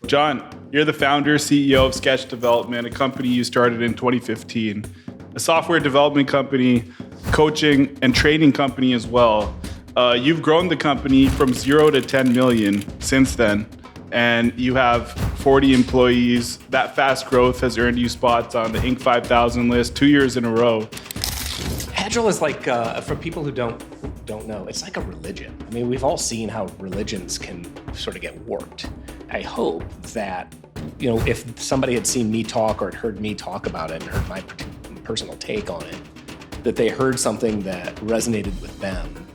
John, you're the founder, CEO of Sketch Development, a company you started in 2015, a software development company, coaching and training company as well. You've grown the company from 0 to 10 million since then, and you have 40 employees. That fast growth has earned you spots on the Inc. 5000 list 2 years in a row. Agile is like, for people who don't know, it's like a religion. I mean, we've all seen how religions can sort of get warped. I hope that, if somebody had seen me talk or had heard me talk about it and heard my personal take on it, that they heard something that resonated with them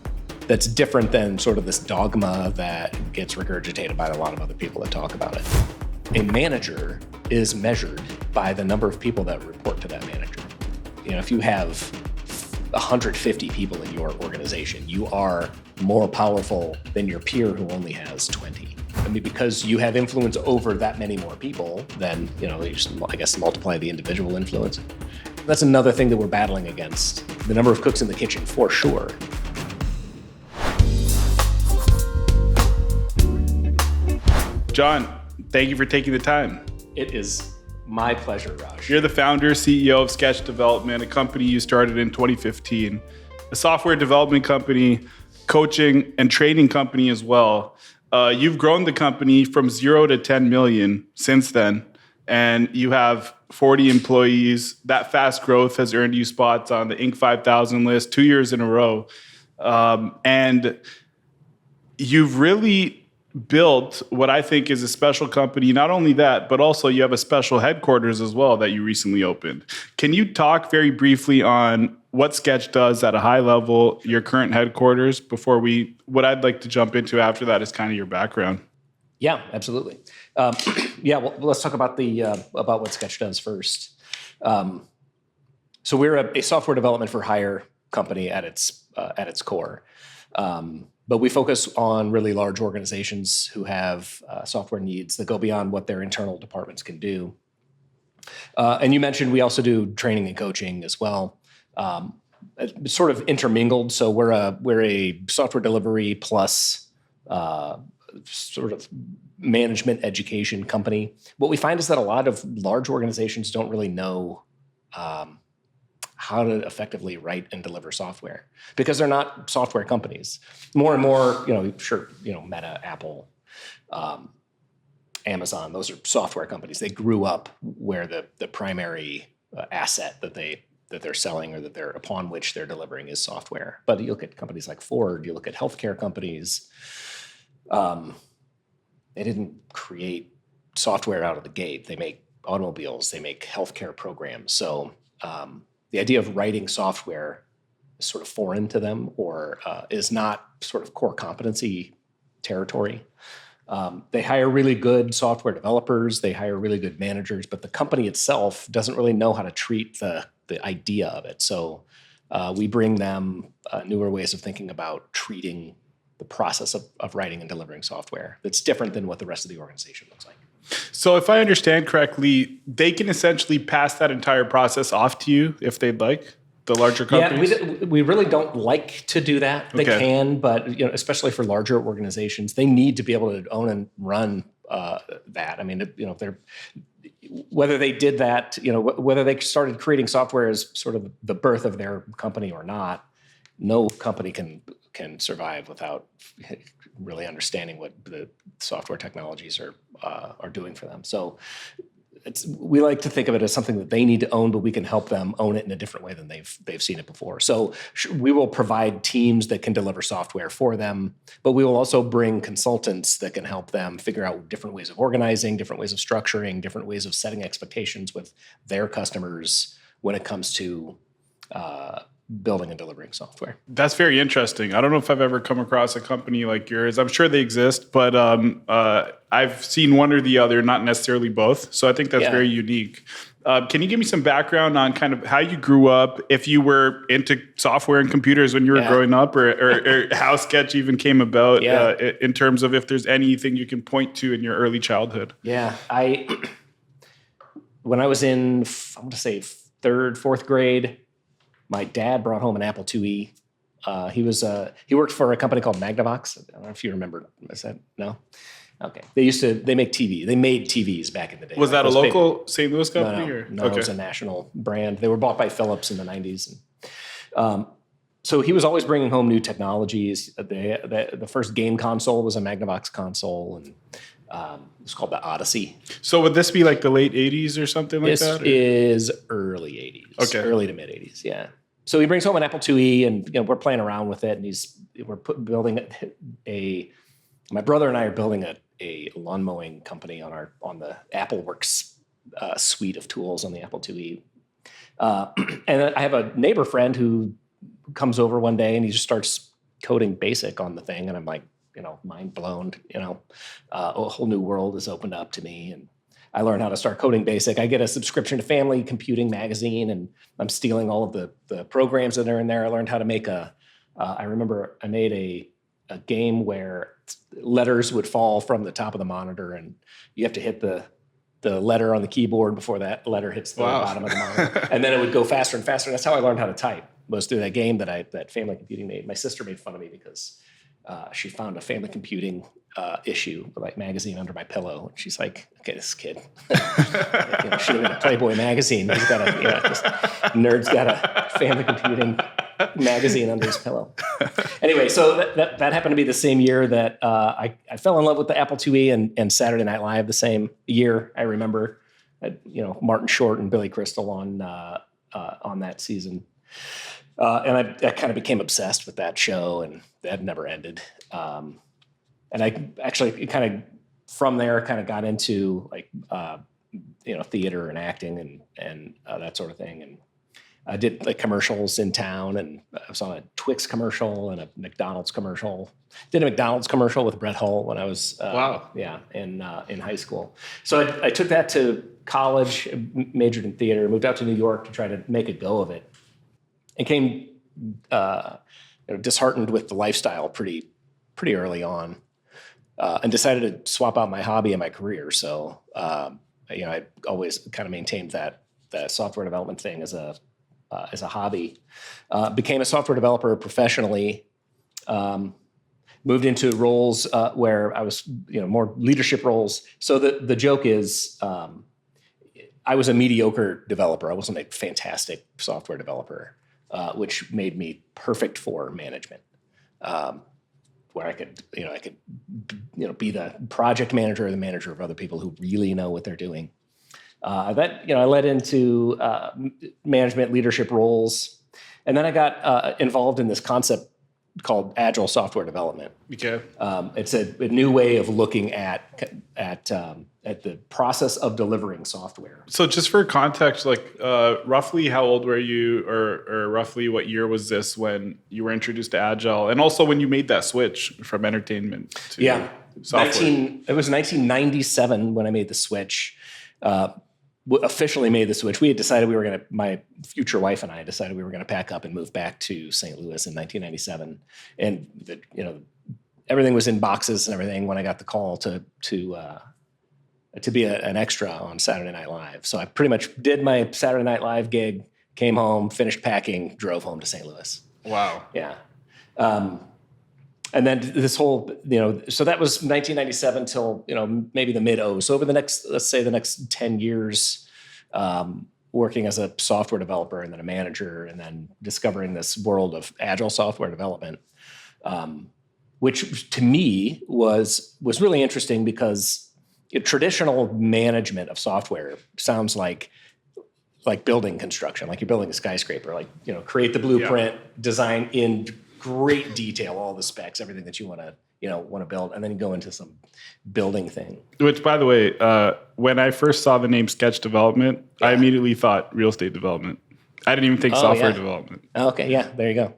that's different than sort of this dogma that gets regurgitated by a lot of other people that talk about it. A manager is measured by the number of people that report to that manager. If you have 150 people in your organization, you are more powerful than your peer who only has 20. I mean, because you have influence over that many more people, then, you just, I guess, multiply the individual influence. That's another thing that we're battling against, the number of cooks in the kitchen, for sure. John, thank you for taking the time. It is my pleasure, Raj. You're the founder, CEO of Sketch Development, a company you started in 2015, a software development company, coaching and training company as well. You've grown the company from 0 to 10 million since then, and you have 40 employees. That fast growth has earned you spots on the Inc. 5000 list 2 years in a row. And you've really built what I think is a special company. Not only that, but also you have a special headquarters as well that you recently opened. Can you talk very briefly on what Sketch does at a high level, your current headquarters, before what I'd like to jump into after that is kind of your background. Yeah, absolutely. Well, let's talk about about what Sketch does first. So we're a software development for hire company at its core. But we focus on really large organizations who have software needs that go beyond what their internal departments can do. And you mentioned we also do training and coaching as well. It's sort of intermingled. So we're a software delivery plus sort of management education company. What we find is that a lot of large organizations don't really know how to effectively write and deliver software because they're not software companies. More and more, Meta, Apple, Amazon, those are software companies. They grew up where the primary asset that they're selling or upon which they're delivering is software. But you look at companies like Ford, you look at healthcare companies, they didn't create software out of the gate. They make automobiles, they make healthcare programs. So the idea of writing software is sort of foreign to them or is not sort of core competency territory. They hire really good software developers, they hire really good managers, but the company itself doesn't really know how to treat the idea of it. So we bring them newer ways of thinking about treating the process of writing and delivering software that's different than what the rest of the organization looks like. So if I understand correctly, they can essentially pass that entire process off to you if they'd like, the larger companies? Yeah, we really don't like to do that. They can, but especially for larger organizations, they need to be able to own and run that. I mean, whether they did that, whether they started creating software as sort of the birth of their company or not, no company can survive without really understanding what the software technologies are doing for them. So we like to think of it as something that they need to own, but we can help them own it in a different way than they've seen it before. So we will provide teams that can deliver software for them, but we will also bring consultants that can help them figure out different ways of organizing, different ways of structuring, different ways of setting expectations with their customers when it comes to building and delivering software. That's very interesting. I don't know if I've ever come across a company like yours. I'm sure they exist, but I've seen one or the other, not necessarily both. So I think that's very unique. Can you give me some background on kind of how you grew up, if you were into software and computers when you were growing up, or how Sketch even came about in terms of if there's anything you can point to in your early childhood? Yeah, when I was in, I'm going to say third, fourth grade, my dad brought home an Apple IIe. He worked for a company called Magnavox. I don't know if you remember. I said no. Okay. They make TV. They made TVs back in the day. Was that a local St. Louis company? No, it was a national brand. They were bought by Philips in the 90s. So he was always bringing home new technologies. The first game console was a Magnavox console, and it was called the Odyssey. So would this be like the late 80s or something like that? This is early 80s. Okay. Early to mid 80s, yeah. So he brings home an Apple IIe, and we're playing around with it, and building my brother and I are building a lawn mowing company on the AppleWorks suite of tools on the Apple IIe. And I have a neighbor friend who comes over one day and he just starts coding BASIC on the thing. And I'm like, mind blown, a whole new world has opened up to me. And I learned how to start coding BASIC. I get a subscription to Family Computing magazine, and I'm stealing all of the programs that are in there. I learned how to make I remember I made a game where letters would fall from the top of the monitor, and you have to hit the letter on the keyboard before that letter hits the bottom of the monitor. And then it would go faster and faster. That's how I learned how to type, was through that game that Family Computing made. My sister made fun of me because she found a Family Computing issue, like magazine, under my pillow. And she's like, okay, this kid should have been a Playboy magazine. He's got this nerd's got a Family Computing magazine under his pillow. Anyway, so that happened to be the same year that I fell in love with the Apple IIe and Saturday Night Live the same year. I remember, Martin Short and Billy Crystal on that season. And I kind of became obsessed with that show, and that never ended. And I actually kind of from there kind of got into theater and acting and that sort of thing. And I did like commercials in town, and I was on a Twix commercial and a McDonald's commercial. Did a McDonald's commercial with Brett Hull when I was in high school. So I took that to college, majored in theater, moved out to New York to try to make a go of it, and came disheartened with the lifestyle pretty early on, and decided to swap out my hobby and my career. So I always kind of maintained that software development thing as a hobby. Became a software developer professionally. Moved into roles where I was, more leadership roles. So the joke is, I was a mediocre developer. I wasn't a fantastic software developer, which made me perfect for management, where I could be the project manager or the manager of other people who really know what they're doing. I led into management leadership roles, and then I got involved in this concept called Agile software development. Okay. It's a new way of looking at the process of delivering software. So just for context, roughly how old were you, or roughly what year was this when you were introduced to Agile, and also when you made that switch from entertainment to software? It was 1997 when I made the switch. Officially made the switch. We had decided my future wife and I decided we were going to pack up and move back to St. Louis in 1997. And everything was in boxes and everything when I got the call to be an extra on Saturday Night Live. So I pretty much did my Saturday Night Live gig, came home, finished packing, drove home to St. Louis. Wow. Yeah. And then this whole, so that was 1997 till, maybe the mid-'00s. So over the next 10 years, working as a software developer and then a manager, and then discovering this world of Agile software development, which to me was really interesting because traditional management of software sounds like building construction, like you're building a skyscraper, create the blueprint, design in great detail, all the specs, everything that you want to build, and then you go into some building thing. Which, by the way, when I first saw the name sketch development, I immediately thought real estate development. I didn't even think software development. Okay, yeah, there you go.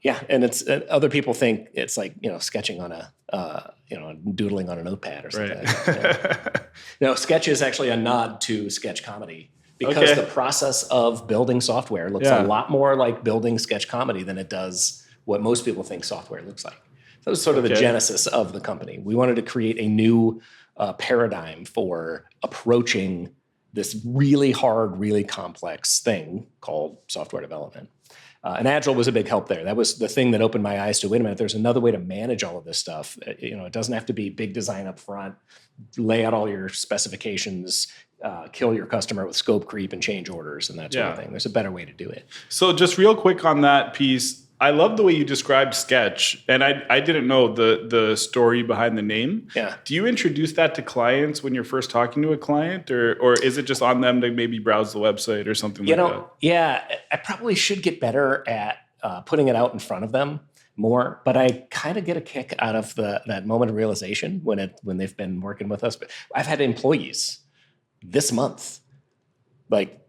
Yeah, and it's other people think it's like sketching on doodling on a notepad or something. Right. Like that. No, sketch is actually a nod to sketch comedy. Because the process of building software looks a lot more like building sketch comedy than it does what most people think software looks like. That was sort of the genesis of the company. We wanted to create a new paradigm for approaching this really hard, really complex thing called software development. And Agile was a big help there. That was the thing that opened my eyes to, wait a minute, there's another way to manage all of this stuff. It doesn't have to be big design up front, lay out all your specifications, kill your customer with scope creep and change orders and that sort of thing. There's a better way to do it. So just real quick on that piece, I love the way you described Sketch, and I didn't know the story behind the name. Yeah. Do you introduce that to clients when you're first talking to a client, or is it just on them to maybe browse the website or something like that? Yeah, I probably should get better at putting it out in front of them more, but I kind of get a kick out of that moment of realization when they've been working with us. But I've had employees this month, like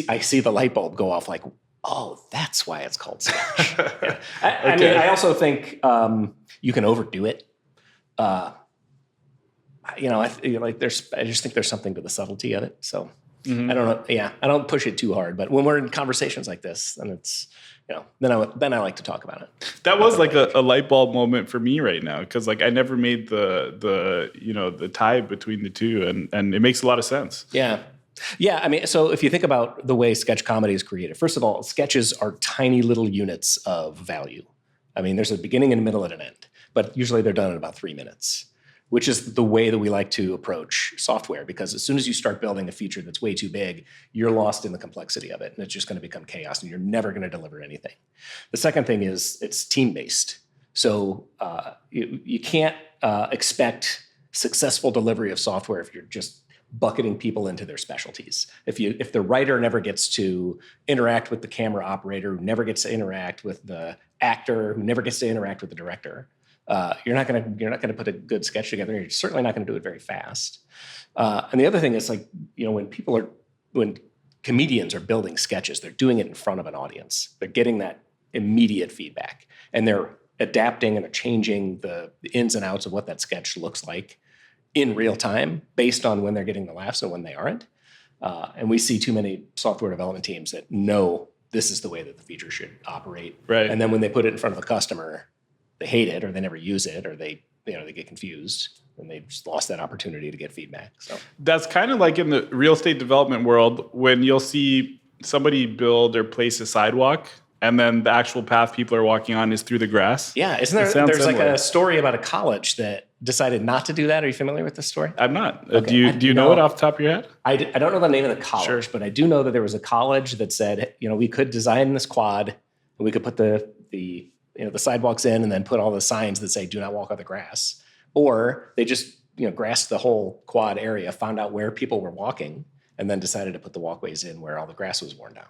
I see the light bulb go off, like, oh, that's why it's called Sketch. Yeah. I mean, I also think you can overdo it. I just think there's something to the subtlety of it. So I don't know. Yeah, I don't push it too hard. But when we're in conversations like this, then it's then I like to talk about it. That was like a light bulb moment for me right now, because like I never made the tie between the two, and it makes a lot of sense. Yeah. Yeah, I mean, so if you think about the way sketch comedy is created, first of all, sketches are tiny little units of value. I mean, there's a beginning and a middle and an end, but usually they're done in about 3 minutes, which is the way that we like to approach software, because as soon as you start building a feature that's way too big, you're lost in the complexity of it, and it's just going to become chaos, and you're never going to deliver anything. The second thing is it's team-based. So you can't expect successful delivery of software if you're just bucketing people into their specialties. If the writer never gets to interact with the camera operator, who never gets to interact with the actor, who never gets to interact with the director, you're not gonna put a good sketch together. You're certainly not going to do it very fast. And the other thing is, like, when comedians are building sketches, they're doing it in front of an audience. They're getting that immediate feedback, and they're adapting and they're changing the ins and outs of what that sketch looks like in real time based on when they're getting the laughs and when they aren't. And we see too many software development teams that know this is the way that the feature should operate. Right. And then when they put it in front of a customer, they hate it, or they never use it, or they get confused, and they've just lost that opportunity to get feedback. So that's kind of like in the real estate development world, when you'll see somebody build or place a sidewalk, and then the actual path people are walking on is through the grass. Yeah, isn't there? There's similar. Like a story about a college that decided not to do that. Are you familiar with this story? I'm not. Okay. Do you know it off the top of your head? I don't know the name of the college, but I do know that there was a college that said, we could design this quad, and we could put the sidewalks in, and then put all the signs that say "Do not walk on the grass." Or they just grassed the whole quad area, found out where people were walking, and then decided to put the walkways in where all the grass was worn down.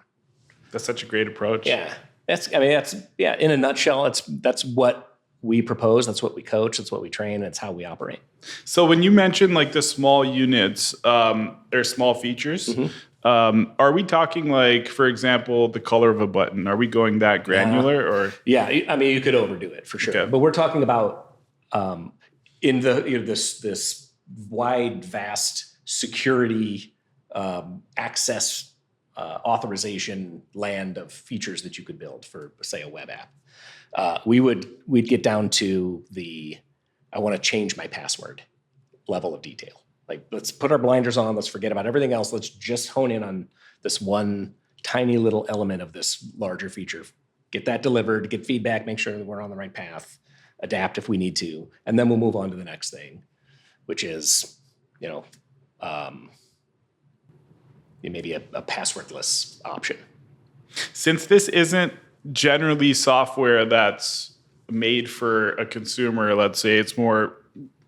That's such a great approach. Yeah, that's in a nutshell. That's what we propose. That's what we coach. That's what we train. That's how we operate. So when you mention like the small units or small features, are we talking like, for example, the color of a button? Are we going that granular or? Yeah, I mean, you could overdo it for sure. Okay. But we're talking about in this wide, vast security access authorization land of features that you could build for, say, a web app. We'd get down to I want to change my password level of detail. Like, let's put our blinders on. Let's forget about everything else. Let's just hone in on this one tiny little element of this larger feature. Get that delivered, get feedback, make sure that we're on the right path, adapt if we need to, and then we'll move on to the next thing, which is, maybe a passwordless option. Since this isn't generally software that's made for a consumer, let's say it's more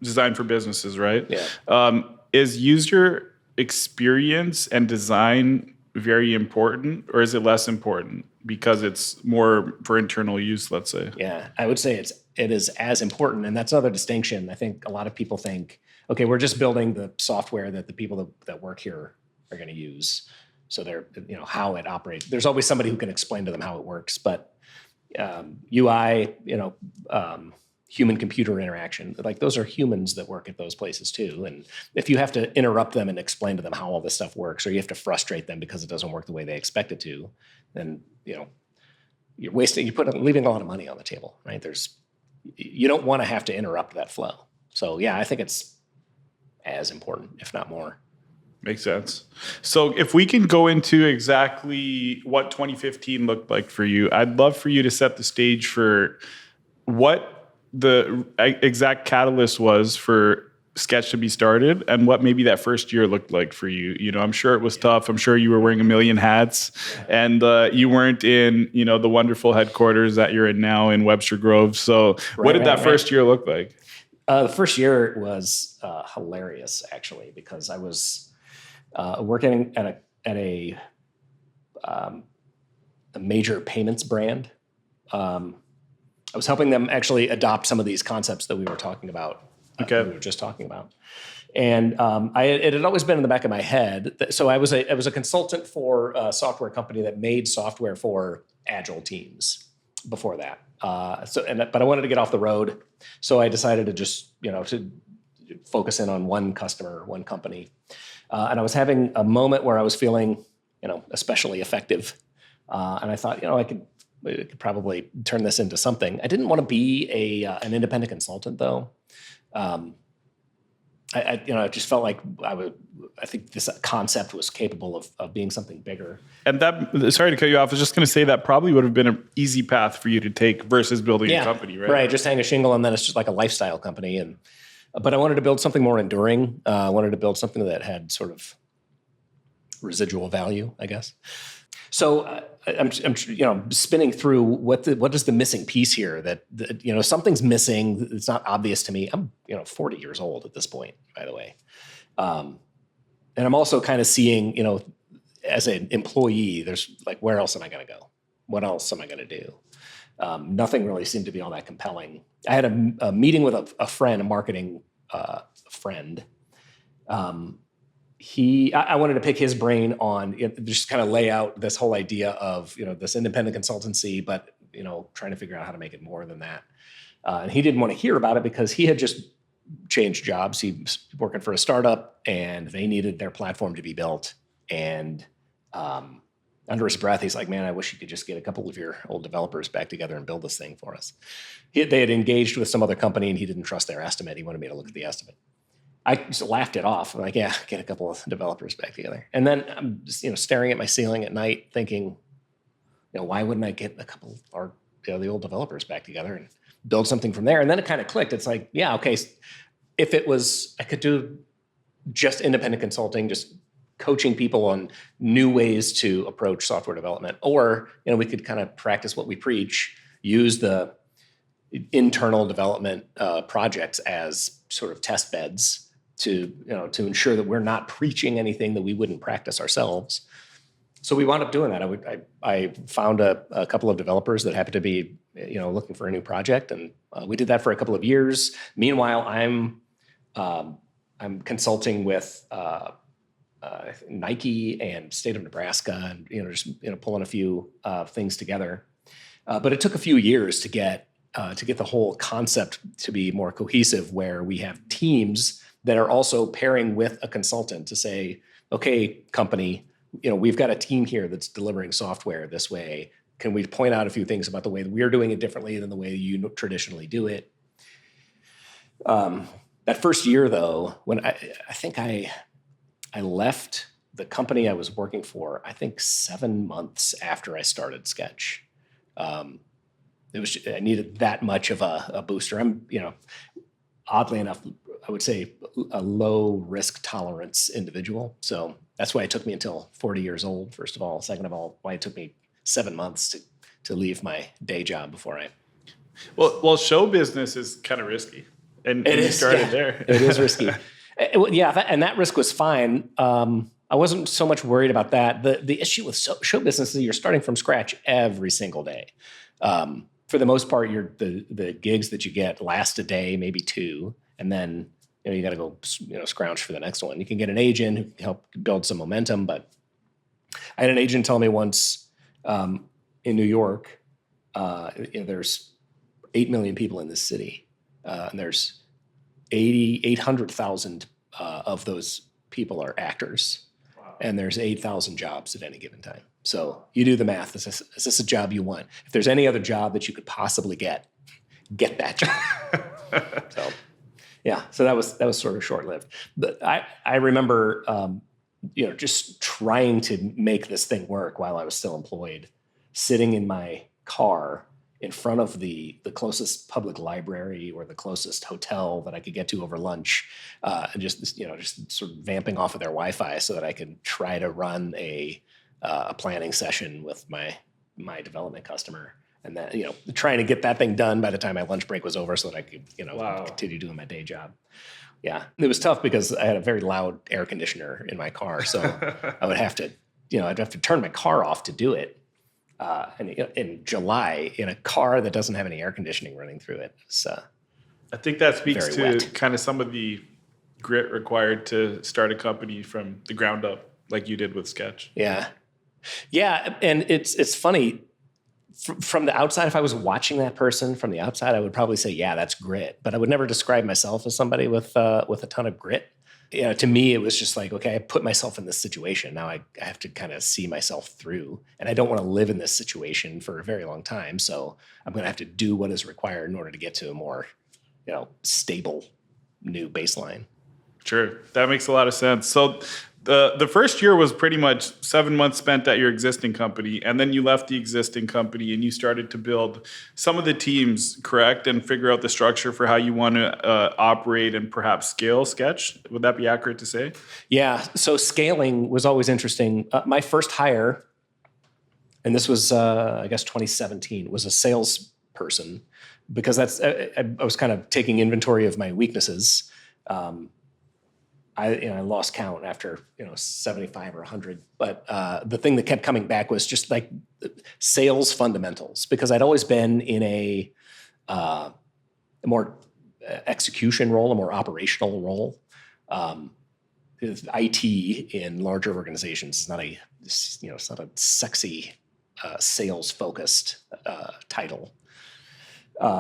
designed for businesses, right? Yeah. Is user experience and design very important, or is it less important because it's more for internal use, let's say? Yeah, I would say it is as important, and that's another distinction. I think a lot of people think, okay, we're just building the software that the people that work here are going to use. So they're, how it operates. There's always somebody who can explain to them how it works, but UI, human-computer interaction, like those are humans that work at those places too. And if you have to interrupt them and explain to them how all this stuff works, or you have to frustrate them because it doesn't work the way they expect it to, then you're leaving a lot of money on the table, right? You don't want to have to interrupt that flow. So yeah, I think it's as important, if not more. Makes sense. So if we can go into exactly what 2015 looked like for you, I'd love for you to set the stage for what the exact catalyst was for Sketch to be started and what maybe that first year looked like for you. You know, I'm sure it was tough. I'm sure you were wearing a million hats and you weren't in, you know, the wonderful headquarters that you're in now in Webster Grove. So what did that first year look like? The first year was hilarious, actually, because I was working at a major payments brand. I was helping them actually adopt some of these concepts that we were talking about. Okay. We were just talking about, and it had always been in the back of my head. So I was a consultant for a software company that made software for Agile teams. Before that, but I wanted to get off the road, so I decided to just to focus in on one customer, one company, and I was having a moment where I was feeling especially effective, and I thought I could probably turn this into something. I didn't want to be an independent consultant though. I just felt like I think this concept was capable of being something bigger. And that, sorry to cut you off, I was just going to say that probably would have been an easy path for you to take versus building a company, right? Right. Just hang a shingle and then it's just like a lifestyle company. But I wanted to build something more enduring. I wanted to build something that had sort of residual value, I guess. So I'm spinning through what is the missing piece here that something's missing. It's not obvious to me. I'm 40 years old at this point, by the way, and I'm also kind of seeing as an employee, there's like, where else am I going to go? What else am I going to do? Nothing really seemed to be all that compelling. I had a meeting with a friend, a marketing friend. I wanted to pick his brain on just kind of lay out this whole idea of this independent consultancy, but trying to figure out how to make it more than that. And he didn't want to hear about it because he had just changed jobs. He was working for a startup, and they needed their platform to be built. And under his breath, he's like, "Man, I wish you could just get a couple of your old developers back together and build this thing for us." They had engaged with some other company, and he didn't trust their estimate. He wanted me to look at the estimate. I just laughed it off. I'm like, yeah, get a couple of developers back together. And then I'm just, staring at my ceiling at night thinking, why wouldn't I get a couple or the old developers back together and build something from there? And then it kind of clicked. It's like, yeah, okay. If it was, I could do just independent consulting, just coaching people on new ways to approach software development, or, we could kind of practice what we preach, use the internal development projects as sort of test beds to ensure that we're not preaching anything that we wouldn't practice ourselves. So we wound up doing that. I found a couple of developers that happened to be looking for a new project, and we did that for a couple of years. Meanwhile, I'm consulting with Nike and state of Nebraska, and just pulling a few things together. But it took a few years to get the whole concept to be more cohesive, where we have teams that are also pairing with a consultant to say, okay, company, we've got a team here that's delivering software this way. Can we point out a few things about the way that we're doing it differently than the way you traditionally do it? That first year, though, when I think I left the company I was working for, I think 7 months after I started Sketch. I needed that much of a booster. I'm, oddly enough, I would say a low risk tolerance individual. So that's why it took me until 40 years old, first of all. Second of all, why it took me 7 months to leave my day job before I... Well, show business is kind of risky. And you started there. It is risky. And that risk was fine. I wasn't so much worried about that. The issue with show business is you're starting from scratch every single day. For the most part, the gigs that you get last a day, maybe two, and then you got to go scrounge for the next one. You can get an agent who can help build some momentum, but I had an agent tell me once in New York, there's 8 million people in this city, and there's 800,000 of those people are actors. Wow. And there's 8,000 jobs at any given time. So you do the math. Is this a job you want? If there's any other job that you could possibly get that job. So that was sort of short-lived. But I remember just trying to make this thing work while I was still employed, sitting in my car in front of the closest public library or the closest hotel that I could get to over lunch, and just sort of vamping off of their Wi-Fi so that I could try to run a planning session with my development customer, and that trying to get that thing done by the time my lunch break was over so that I could Wow. continue doing my day job. Yeah, it was tough because I had a very loud air conditioner in my car, so I would have to, I'd have to turn my car off to do it. And in July, in a car that doesn't have any air conditioning running through it, it's I think that speaks to very wet. kind of some of the grit required to start a company from the ground up, like you did with Sketch. Yeah, and it's funny. From the outside, if I was watching that person from the outside, I would probably say, yeah, that's grit. But I would never describe myself as somebody with a ton of grit. To me, it was just like, okay, I put myself in this situation. Now I have to kind of see myself through. And I don't want to live in this situation for a very long time. So I'm going to have to do what is required in order to get to a more, stable new baseline. Sure. That makes a lot of sense. So the first year was pretty much 7 months spent at your existing company, and then you left the existing company and you started to build some of the teams, correct? And figure out the structure for how you want to operate and perhaps scale Sketch. Would that be accurate to say? Yeah. So scaling was always interesting. My first hire, and this was, I guess, 2017, was a salesperson, because I was kind of taking inventory of my weaknesses. I lost count after 75 or 100, but the thing that kept coming back was just like sales fundamentals, because I'd always been in a more execution role, a more operational role. IT in larger organizations is not it's not a sexy sales focused title.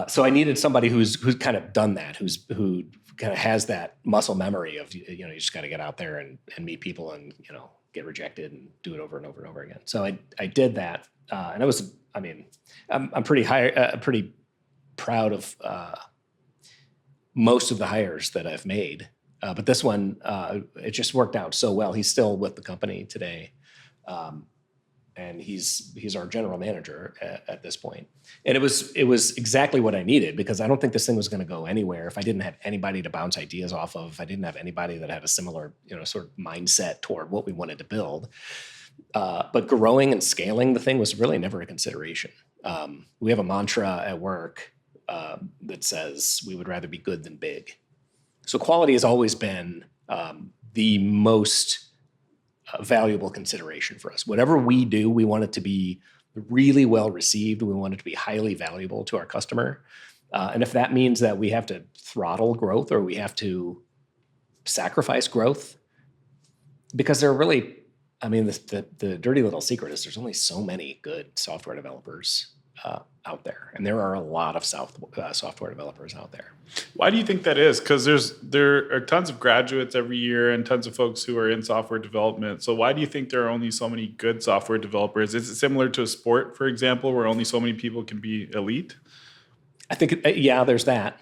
So I needed somebody who's kind of done that, who kind of has that muscle memory of you just got to get out there and meet people and get rejected and do it over and over and over again. So I did that, and I'm pretty proud of most of the hires that I've made, but this one it just worked out so well. He's still with the company today. And he's our general manager at this point. And it was exactly what I needed, because I don't think this thing was going to go anywhere if I didn't have anybody to bounce ideas off of, if I didn't have anybody that had a similar, sort of mindset toward what we wanted to build. But growing and scaling the thing was really never a consideration. We have a mantra at work that says we would rather be good than big. So quality has always been the most valuable consideration for us. Whatever we do, we want it to be really well received. We want it to be highly valuable to our customer. And if that means that we have to throttle growth or we have to sacrifice growth, because there are really, the dirty little secret is there's only so many good software developers out there. And there are a lot of software developers out there. Why do you think that is? Because there are tons of graduates every year and tons of folks who are in software development. So why do you think there are only so many good software developers? Is it similar to a sport, for example, where only so many people can be elite? I think, there's that.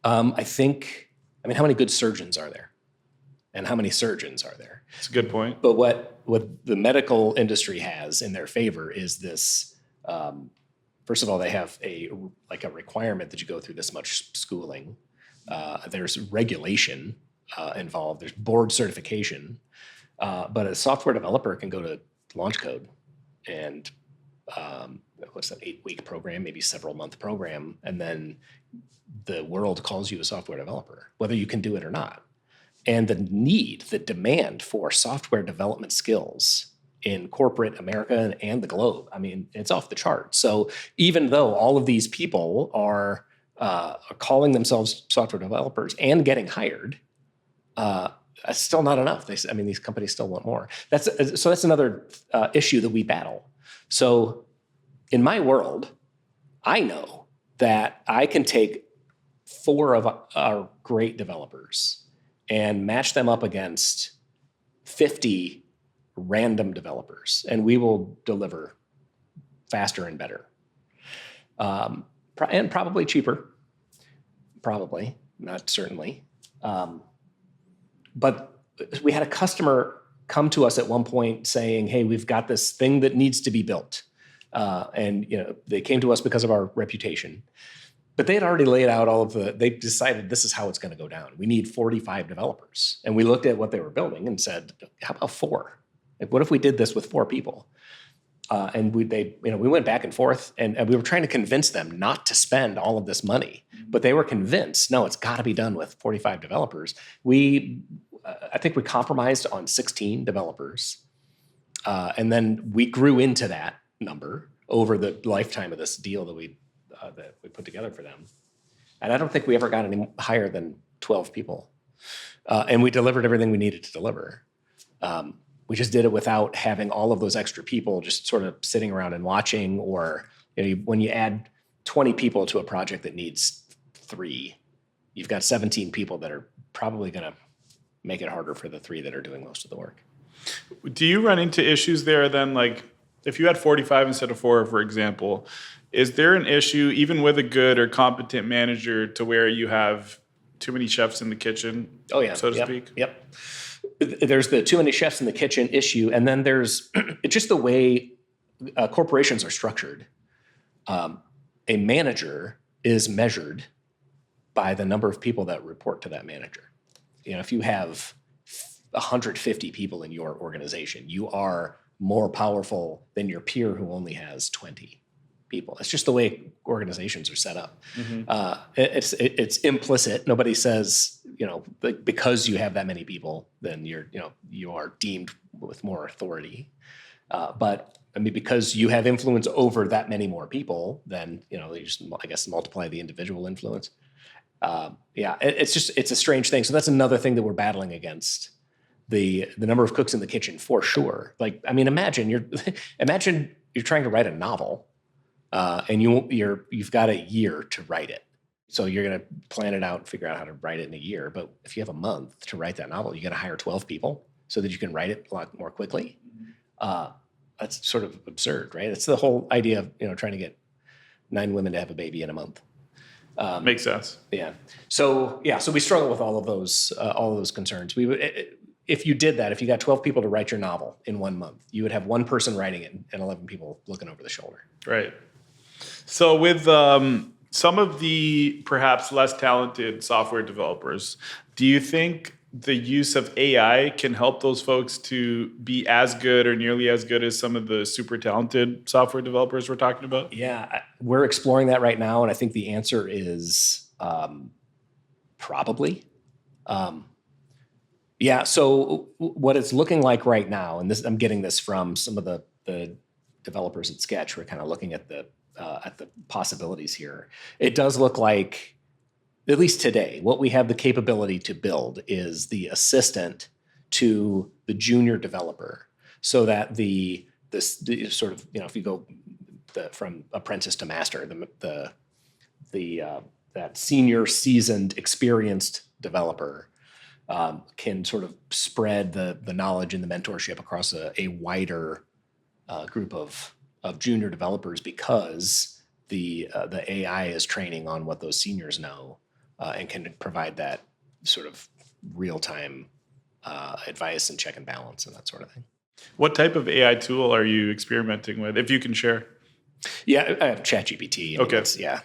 How many good surgeons are there? And how many surgeons are there? That's a good point. But what the medical industry has in their favor is this. First of all, they have a requirement that you go through this much schooling. There's regulation involved. There's board certification. But a software developer can go to launch code and what's that, 8-week program, maybe several month program, and then the world calls you a software developer, whether you can do it or not. And the demand for software development skills in corporate America and the globe, it's off the chart. So even though all of these people are calling themselves software developers and getting hired, that's still not enough. These companies still want more. That's another issue that we battle. So in my world, I know that I can take 4 of our great developers and match them up against 50 random developers, and we will deliver faster and better, and probably cheaper. Probably, not certainly. But we had a customer come to us at one point saying, hey, we've got this thing that needs to be built. And they came to us because of our reputation. But they had already laid out they decided this is how it's going to go down. We need 45 developers. And we looked at what they were building and said, how about 4? Like, what if we did this with 4 people? And we went back and forth, and we were trying to convince them not to spend all of this money. But they were convinced, no, it's got to be done with 45 developers. I think we compromised on 16 developers. And then we grew into that number over the lifetime of this deal that we put together for them. And I don't think we ever got any higher than 12 people. And we delivered everything we needed to deliver. We just did it without having all of those extra people just sort of sitting around and watching, or when you add 20 people to a project that needs 3, you've got 17 people that are probably going to make it harder for the 3 that are doing most of the work. Do you run into issues there then, like if you had 45 instead of 4, for example, is there an issue even with a good or competent manager to where you have too many chefs in the kitchen, so to speak? Yep. There's the too many chefs in the kitchen issue, and then there's just the way corporations are structured. A manager is measured by the number of people that report to that manager. If you have 150 people in your organization, you are more powerful than your peer who only has 20 people. It's just the way organizations are set up. Mm-hmm. It's implicit. Nobody says, because you have that many people, then you are deemed with more authority. But I mean, because you have influence over that many more people, then you just, I guess, multiply the individual influence. It's a strange thing. So that's another thing that we're battling against. The number of cooks in the kitchen, for sure. Like, I mean, imagine you're trying to write a novel, and you've got a year to write it. So you're going to plan it out and figure out how to write it in a year. But if you have a month to write that novel, you got to hire 12 people so that you can write it a lot more quickly. That's sort of absurd, right? It's the whole idea of trying to get 9 women to have a baby in a month. Makes sense. Yeah. So we struggle with all of those concerns. If you did that, if you got 12 people to write your novel in 1 month, you would have 1 person writing it and 11 people looking over the shoulder. Right. So with some of the perhaps less talented software developers, do you think the use of AI can help those folks to be as good or nearly as good as some of the super talented software developers we're talking about? Yeah, we're exploring that right now, and I think the answer is probably. So what it's looking like right now, and I'm getting this from some of the developers at Sketch. We're kind of looking at the possibilities here. It does look like, at least today, what we have the capability to build is the assistant to the junior developer, so that the sort of if you go from apprentice to master, that senior, seasoned, experienced developer can sort of spread the knowledge and the mentorship across a wider group of junior developers, because the AI is training on what those seniors know and can provide that sort of real-time advice and check and balance and that sort of thing. What type of AI tool are you experimenting with, if you can share? Yeah, I have ChatGPT. Okay.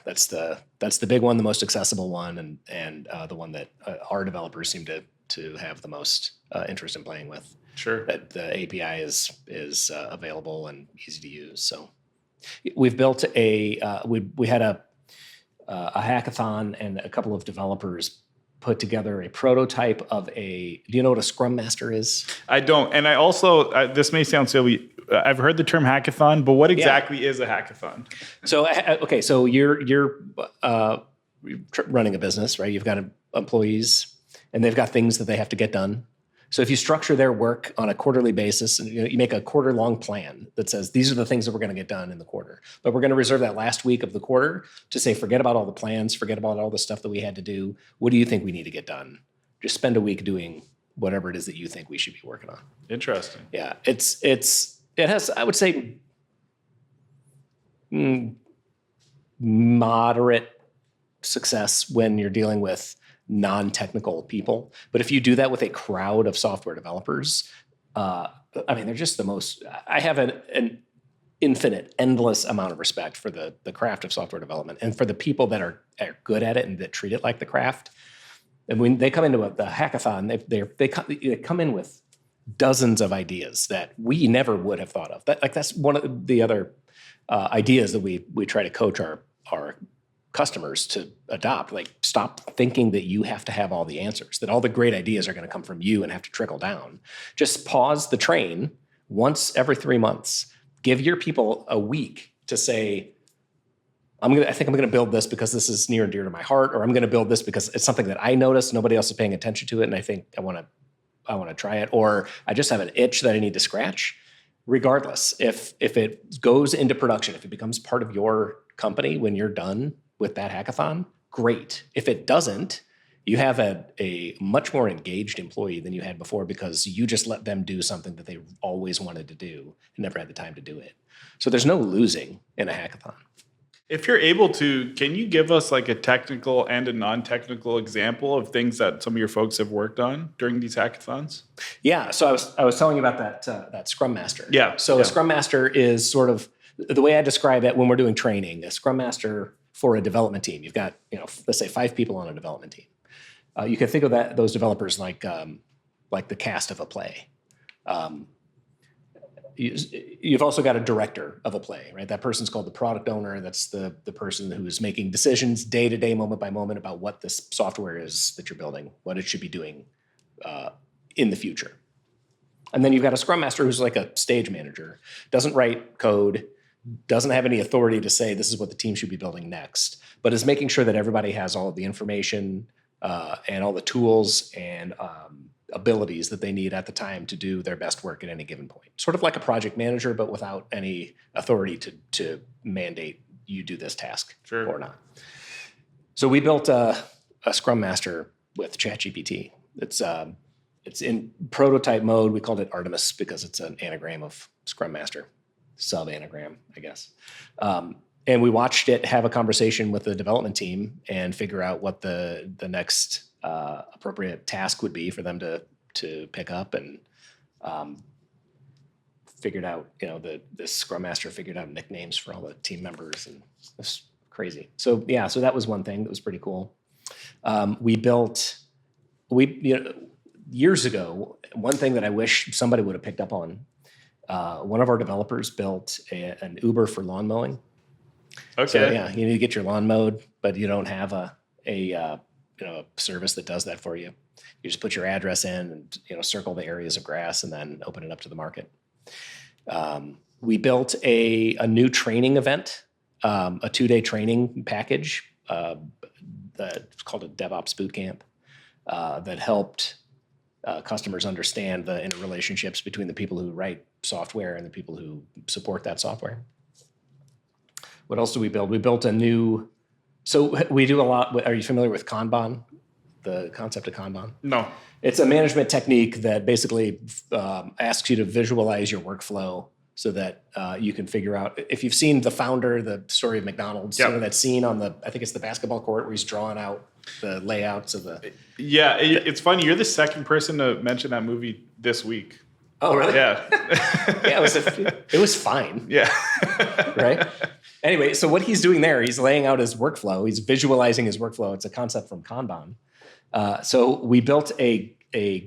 That's the big one, the most accessible one, and the one that our developers seem to have the most interest in playing with. Sure. That the API is available and easy to use. So we've built we had a hackathon, and a couple of developers put together a prototype of do you know what a Scrum Master is? I don't. And I also, this may sound silly, I've heard the term hackathon, but what exactly is a hackathon? So you're running a business, right? You've got employees, and they've got things that they have to get done. So if you structure their work on a quarterly basis, and you make a quarter-long plan that says, these are the things that we're going to get done in the quarter, but we're going to reserve that last week of the quarter to say, forget about all the plans, forget about all the stuff that we had to do. What do you think we need to get done? Just spend a week doing whatever it is that you think we should be working on. Interesting. Yeah, it has, I would say, moderate success when you're dealing with non-technical people. But if you do that with a crowd of software developers, they're just the most. I have an infinite, endless amount of respect for the craft of software development and for the people that are good at it and that treat it like the craft. And when they come into the hackathon, they come in with dozens of ideas that we never would have thought of. That's one of the other ideas that we try to coach our customers to adopt. Like, stop thinking that you have to have all the answers, that all the great ideas are going to come from you and have to trickle down. Just pause the train once every 3 months. Give your people a week to say, I think I'm going to build this because this is near and dear to my heart, or I'm going to build this because it's something that I noticed, nobody else is paying attention to it, and I think I want to try it, or I just have an itch that I need to scratch. Regardless, if it goes into production, if it becomes part of your company when you're done with that hackathon, great. If it doesn't, you have a much more engaged employee than you had before because you just let them do something that they always wanted to do and never had the time to do it. So there's no losing in a hackathon. If you're able to, can you give us like a technical and a non-technical example of things that some of your folks have worked on during these hackathons? Yeah, so I was telling you about that Scrum Master. Yeah. So a Scrum Master is sort of the way I describe it when we're doing training. A Scrum Master for a development team. You've got, let's say 5 people on a development team. You can think of those developers like the cast of a play. You've also got a director of a play, right? That person's called the product owner. That's the person who's making decisions day to day, moment by moment about what this software is that you're building, what it should be doing in the future. And then you've got a Scrum Master who's like a stage manager, doesn't write code, doesn't have any authority to say this is what the team should be building next, but is making sure that everybody has all of the information and all the tools and abilities that they need at the time to do their best work at any given point. Sort of like a project manager, but without any authority to mandate you do this task or not. So we built a Scrum Master with ChatGPT. It's in prototype mode. We called it Artemis because it's an anagram of Scrum Master, sub-anagram, I guess. And we watched it have a conversation with the development team and figure out what the next appropriate task would be for them to pick up, and figured out, the Scrum Master figured out nicknames for all the team members, and it's crazy. So that was one thing that was pretty cool. Years ago, one thing that I wish somebody would have picked up on, one of our developers built an Uber for lawn mowing. Okay. So you need to get your lawn mowed, but you don't have a service that does that for you. You just put your address in and circle the areas of grass and then open it up to the market. We built a new training event, a 2-day training package that's called a DevOps Bootcamp that helped customers understand the interrelationships between the people who write software and the people who support that software. What else do we build? We built so we do a lot. Are you familiar with Kanban? The concept of Kanban? No. It's a management technique that basically asks you to visualize your workflow so that you can figure out, if you've seen The Founder, the story of McDonald's, that scene on I think it's the basketball court where he's drawing out the layouts of the... Yeah, it's funny. You're the second person to mention that movie this week. Oh, really? Yeah. Yeah, it was fine. Yeah. Right? Anyway, so what he's doing there, he's laying out his workflow. He's visualizing his workflow. It's a concept from Kanban. So we built a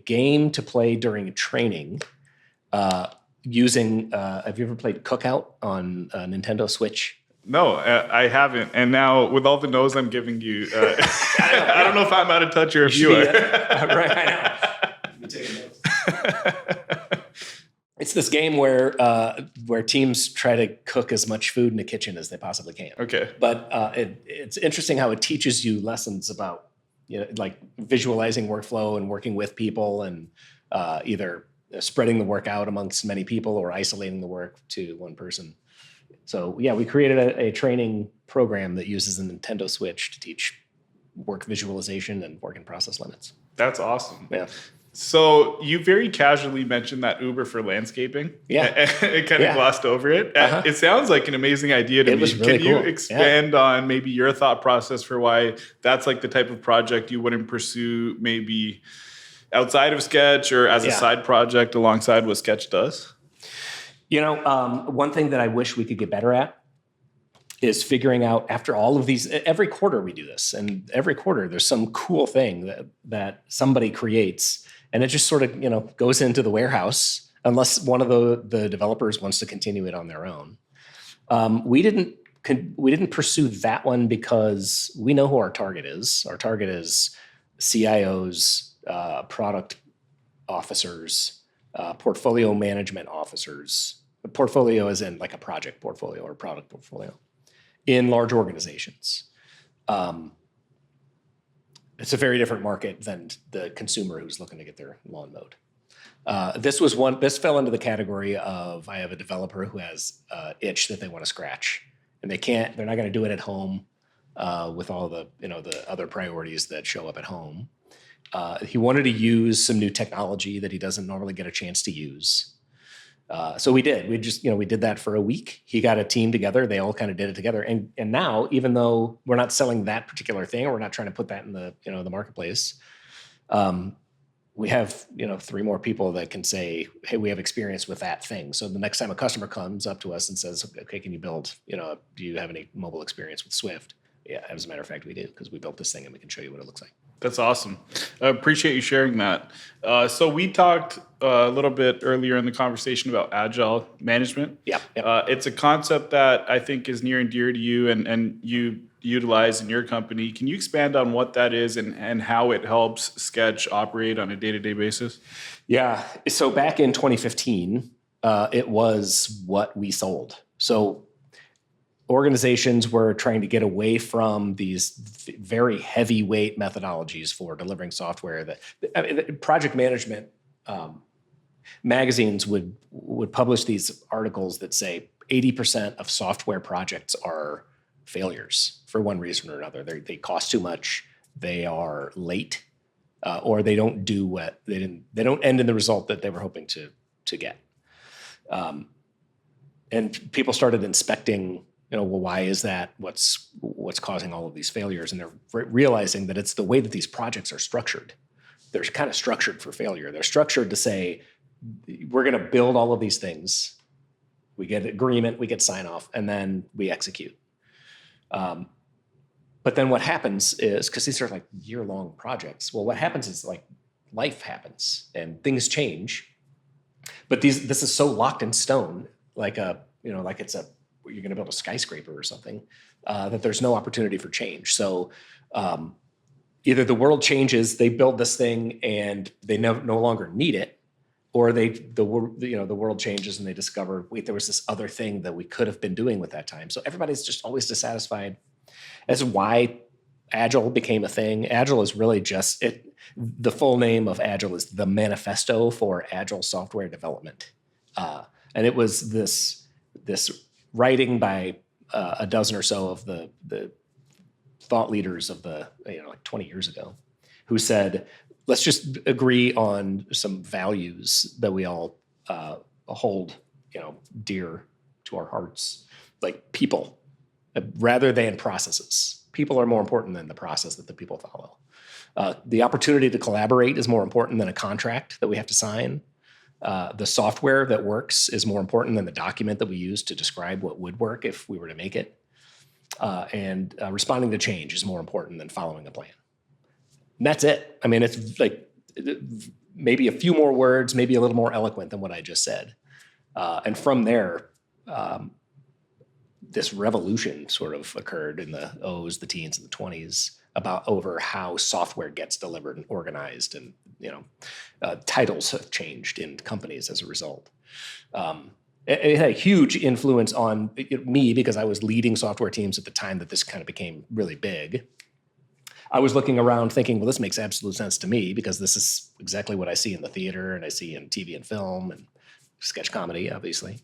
game to play during training using, have you ever played Cookout on Nintendo Switch? No, I haven't. And now with all the no's I'm giving you, I don't know if I'm out of touch or if you are. Right, I know. You take notes. It's this game where teams try to cook as much food in the kitchen as they possibly can. Okay. But it's interesting how it teaches you lessons about like visualizing workflow and working with people, and either spreading the work out amongst many people or isolating the work to one person. So we created a training program that uses the Nintendo Switch to teach work visualization and work in process limits. That's awesome. Yeah. So you very casually mentioned that Uber for landscaping. Yeah. It kind of glossed over it. It sounds like an amazing idea to me. Was really Can you cool. expand on maybe your thought process for why that's like the type of project you wouldn't pursue maybe outside of Sketch or as a side project alongside what Sketch does? One thing that I wish we could get better at is figuring out, after all of these, every quarter we do this, and every quarter there's some cool thing that somebody creates, and it just sort of, goes into the warehouse unless one of the developers wants to continue it on their own. We didn't pursue that one because we know who our target is. Our target is CIOs, product officers, portfolio management officers. A portfolio is in like a project portfolio or product portfolio in large organizations. It's a very different market than the consumer who's looking to get their lawn mowed. This fell into the category of, I have a developer who has an itch that they want to scratch, and they're not going to do it at home with all the other priorities that show up at home. He wanted to use some new technology that he doesn't normally get a chance to use. So we did. We did that for a week. He got a team together. They all kind of did it together. And now, even though we're not selling that particular thing, or we're not trying to put that in the marketplace, we have 3 more people that can say, hey, we have experience with that thing. So the next time a customer comes up to us and says, okay, can you build, do you have any mobile experience with Swift? Yeah, as a matter of fact, we do, because we built this thing and we can show you what it looks like. That's awesome. I appreciate you sharing that. So we talked a little bit earlier in the conversation about Agile management. Yeah. It's a concept that I think is near and dear to you and you utilize in your company. Can you expand on what that is and how it helps Sketch operate on a day-to-day basis? Yeah. So back in 2015, it was what we sold. So organizations were trying to get away from these very heavyweight methodologies for delivering software. Project management magazines would publish these articles that say 80% of software projects are failures for one reason or another. They cost too much, they are late, or they don't do what they don't end in the result that they were hoping to get. And people started inspecting. Well, why is that? What's causing all of these failures? And they're realizing that it's the way that these projects are structured. They're kind of structured for failure. They're structured to say, we're going to build all of these things. We get agreement, we get sign off, and then we execute. But then what happens is, because these are like year-long projects, well, what happens is like life happens and things change. But this is so locked in stone, like you're going to build a skyscraper or something, that there's no opportunity for change. So either the world changes, they build this thing and they no longer need it, or the world changes and they discover, wait, there was this other thing that we could have been doing with that time. So everybody's just always dissatisfied. That's why Agile became a thing. Agile is really just it. The full name of Agile is the Manifesto for Agile Software Development, and it was this writing by a dozen or so of the thought leaders of like 20 years ago, who said, let's just agree on some values that we all hold dear to our hearts, like people, rather than processes. People are more important than the process that the people follow. The opportunity to collaborate is more important than a contract that we have to sign. The software that works is more important than the document that we use to describe what would work if we were to make it. And responding to change is more important than following a plan. And that's it. I mean, it's like maybe a few more words, maybe a little more eloquent than what I just said. And from there, this revolution sort of occurred in the O's, the teens, and the 20s over how software gets delivered and organized, and titles have changed in companies as a result. It had a huge influence on me because I was leading software teams at the time that this kind of became really big. I was looking around thinking, well, this makes absolute sense to me because this is exactly what I see in the theater and I see in TV and film and sketch comedy, obviously.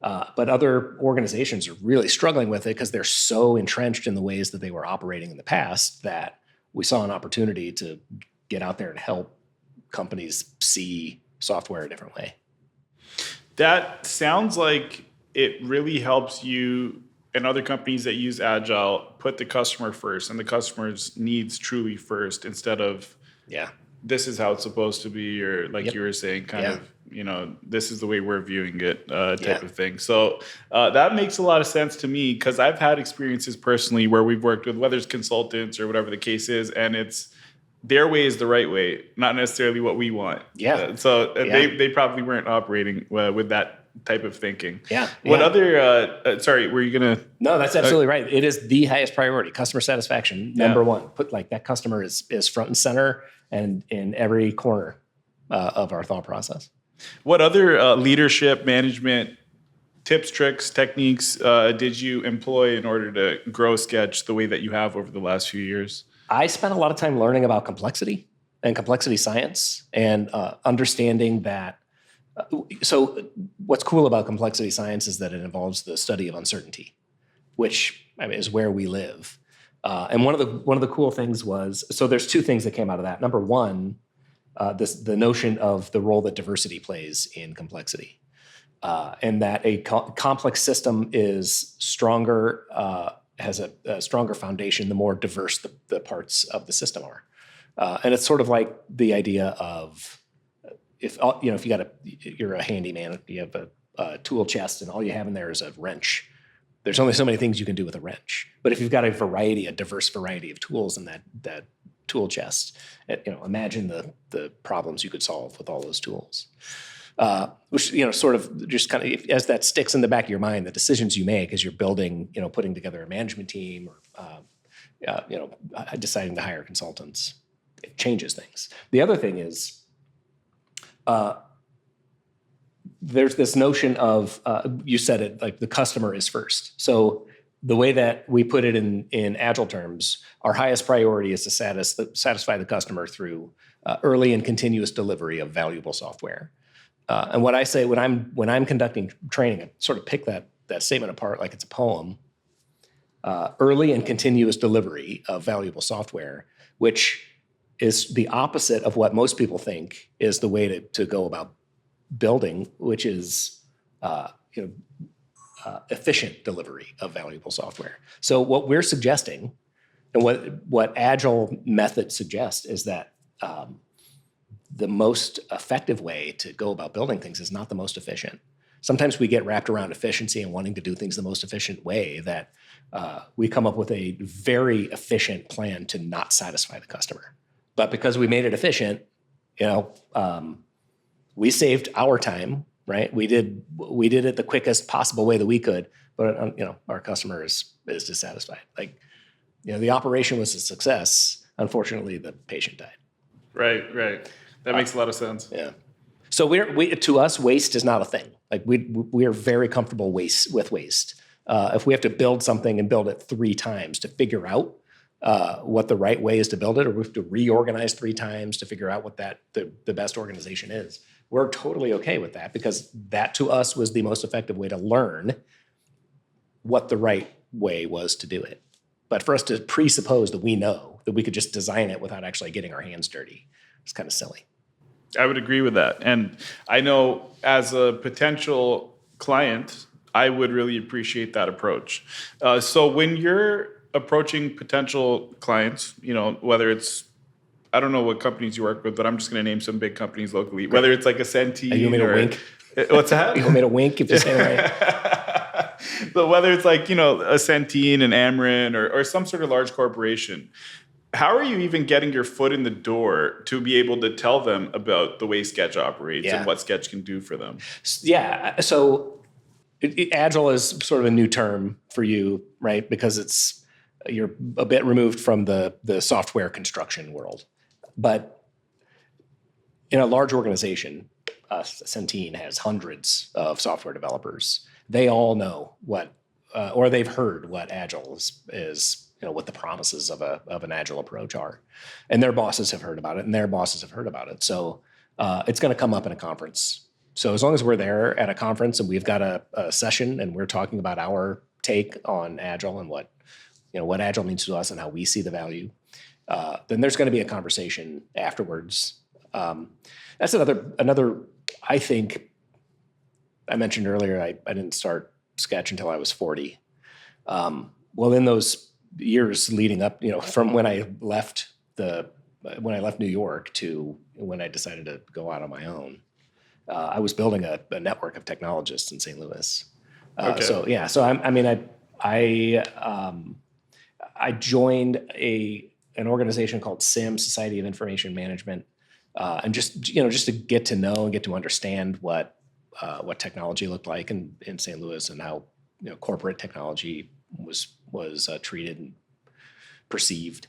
But other organizations are really struggling with it because they're so entrenched in the ways that they were operating in the past that we saw an opportunity to get out there and help companies see software a different way. That sounds like it really helps you and other companies that use Agile put the customer first and the customer's needs truly first instead of this is how it's supposed to be, or like you were saying, kind of, this is the way we're viewing it type of thing. So that makes a lot of sense to me because I've had experiences personally where we've worked with, whether it's consultants or whatever the case is, and it's their way is the right way, not necessarily what we want. They probably weren't operating with that type of thinking. What other, sorry, were you going to? No, that's absolutely right. It is the highest priority, customer satisfaction, number one. Put like that customer is front and center and in every corner of our thought process. What other leadership, management tips, tricks, techniques did you employ in order to grow Sketch the way that you have over the last few years? I spent a lot of time learning about complexity and complexity science and understanding that. So what's cool about complexity science is that it involves the study of uncertainty, which is where we live. And one of the cool things was, so there's two things that came out of that. Number one, the notion of the role that diversity plays in complexity, and that a complex system is stronger, has a stronger foundation the more diverse the parts of the system are. And it's sort of like the idea of if you're a handyman, you have a tool chest, and all you have in there is a wrench. There's only so many things you can do with a wrench. But if you've got a diverse variety of tools in that tool chest, imagine the problems you could solve with all those tools. Which sort of just kind of, as that sticks in the back of your mind, the decisions you make as you're building, putting together a management team or deciding to hire consultants, it changes things. The other thing is, there's this notion of, you said it, like the customer is first. So the way that we put it in Agile terms, our highest priority is to satisfy the customer through early and continuous delivery of valuable software. And what I say when I'm conducting training, I sort of pick that statement apart like it's a poem. Early and continuous delivery of valuable software, which is the opposite of what most people think is the way to go about building, which is efficient delivery of valuable software. So what we're suggesting, and what Agile methods suggest, is that the most effective way to go about building things is not the most efficient. Sometimes we get wrapped around efficiency and wanting to do things the most efficient way that we come up with a very efficient plan to not satisfy the customer. But because we made it efficient, we saved our time, right? We did it the quickest possible way that we could, but our customer is dissatisfied. Like, the operation was a success. Unfortunately, the patient died. Right. That makes a lot of sense. Yeah. So to us, waste is not a thing. Like we are very comfortable with waste. If we have to build something and build it 3 times to figure out what the right way is to build it, or we have to reorganize 3 times to figure out what the best organization is, we're totally okay with that, because that to us was the most effective way to learn what the right way was to do it. But for us to presuppose that we know that we could just design it without actually getting our hands dirty, it's kind of silly. I would agree with that. And I know as a potential client, I would really appreciate that approach. So when you're approaching potential clients, whether it's, I don't know what companies you work with, but I'm just going to name some big companies locally, whether it's like a Centene. You want me to wink? What's that? You want me to wink if you say it right? But whether it's like, a Centene, an Ameren, or some sort of large corporation, how are you even getting your foot in the door to be able to tell them about the way Sketch operates and what Sketch can do for them? Yeah. So Agile is sort of a new term for you, right? Because you're a bit removed from the software construction world. But in a large organization, Centene has hundreds of software developers. They all know or they've heard what Agile is, what the promises of an Agile approach are. And their bosses have heard about it, and their bosses have heard about it. So it's going to come up in a conference. So as long as we're there at a conference and we've got a session and we're talking about our take on Agile and what Agile means to us and how we see the value, then there's going to be a conversation afterwards That's another. I think I mentioned earlier. I didn't start Sketch until I was 40. Well, in those years leading up, from when I left New York to when I decided to go out on my own, I was building a network of technologists in St. Louis. Okay. I joined an organization called SIM, Society of Information Management, and just to get to know and get to understand what technology looked like in St. Louis and how corporate technology was treated and perceived.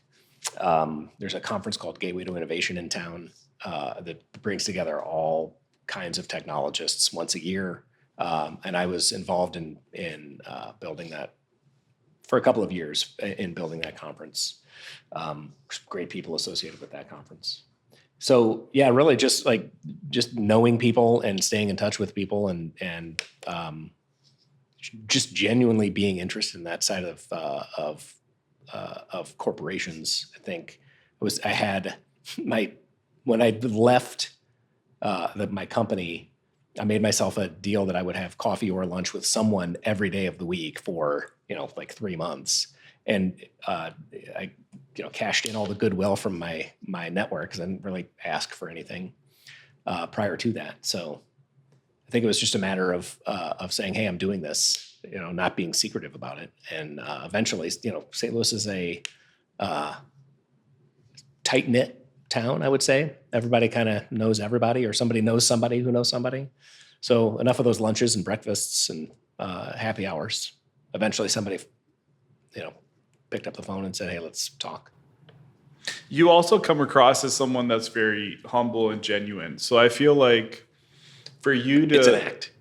There's a conference called Gateway to Innovation in town that brings together all kinds of technologists once a year, and I was involved in building that for a couple of years in building that conference. Great people associated with that conference. So yeah, really just knowing people and staying in touch with people and just genuinely being interested in that side of corporations. I think when I left my company, I made myself a deal that I would have coffee or lunch with someone every day of the week for 3 months, and I cashed in all the goodwill from my network because I didn't really ask for anything prior to that. So I think it was just a matter of saying, "Hey, I'm doing this," not being secretive about it, and eventually, St. Louis is a tight knit town, I would say. Everybody kind of knows everybody, or somebody knows somebody who knows somebody. So enough of those lunches and breakfasts and happy hours. Eventually somebody, picked up the phone and said, "Hey, let's talk." You also come across as someone that's very humble and genuine. So I feel like for you to... It's an act.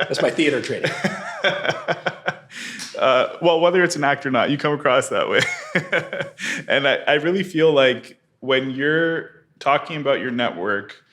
That's my theater training. Well, whether it's an act or not, you come across that way. And I really feel like when you're talking about your network,